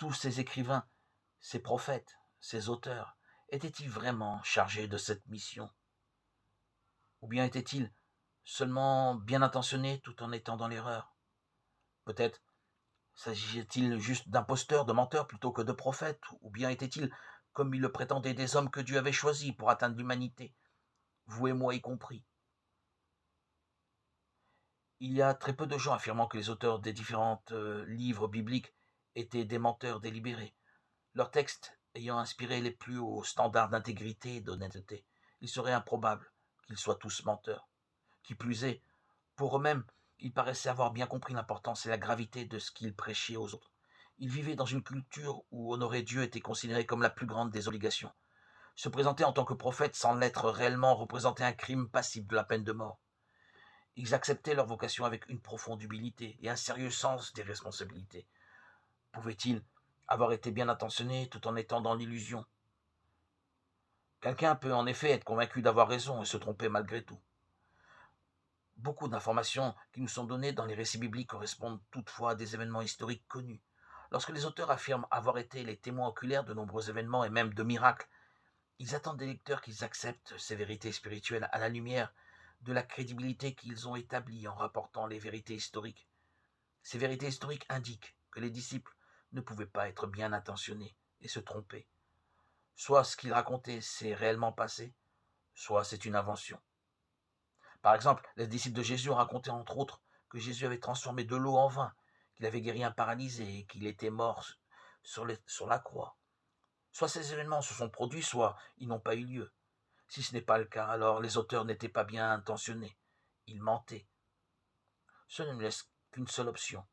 Tous ces écrivains, ces prophètes, ces auteurs, étaient-ils vraiment chargés de cette mission? Ou bien étaient-ils seulement bien intentionnés tout en étant dans l'erreur? Peut-être s'agissait-il juste d'imposteurs, de menteurs plutôt que de prophètes? Ou bien étaient-ils, comme ils le prétendaient, des hommes que Dieu avait choisis pour atteindre l'humanité, vous et moi y compris? Il y a très peu de gens affirmant que les auteurs des différents livres bibliques étaient des menteurs délibérés. Leurs textes ayant inspiré les plus hauts standards d'intégrité et d'honnêteté, il serait improbable qu'ils soient tous menteurs. Qui plus est, pour eux-mêmes, ils paraissaient avoir bien compris l'importance et la gravité de ce qu'ils prêchaient aux autres. Ils vivaient dans une culture où honorer Dieu était considéré comme la plus grande des obligations. Se présenter en tant que prophète sans l'être réellement représentait un crime passible de la peine de mort. Ils acceptaient leur vocation avec une profonde humilité et un sérieux sens des responsabilités. Pouvaient-ils avoir été bien intentionnés tout en étant dans l'illusion? Quelqu'un peut en effet être convaincu d'avoir raison et se tromper malgré tout. Beaucoup d'informations qui nous sont données dans les récits bibliques correspondent toutefois à des événements historiques connus. Lorsque les auteurs affirment avoir été les témoins oculaires de nombreux événements et même de miracles, ils attendent des lecteurs qu'ils acceptent ces vérités spirituelles à la lumière de la crédibilité qu'ils ont établie en rapportant les vérités historiques. Ces vérités historiques indiquent que les disciples ne pouvaient pas être bien intentionnés et se tromper. Soit ce qu'ils racontaient s'est réellement passé, soit c'est une invention. Par exemple, les disciples de Jésus ont raconté entre autres que Jésus avait transformé de l'eau en vin, qu'il avait guéri un paralysé et qu'il était mort sur la croix. Soit ces événements se sont produits, soit ils n'ont pas eu lieu. Si ce n'est pas le cas, alors les auteurs n'étaient pas bien intentionnés. Ils mentaient. Cela ne laisse qu'une seule option.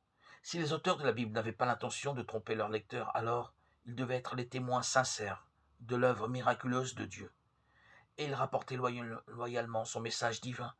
Si les auteurs de la Bible n'avaient pas l'intention de tromper leurs lecteurs, alors ils devaient être les témoins sincères de l'œuvre miraculeuse de Dieu. Et ils rapportaient loyalement son message divin,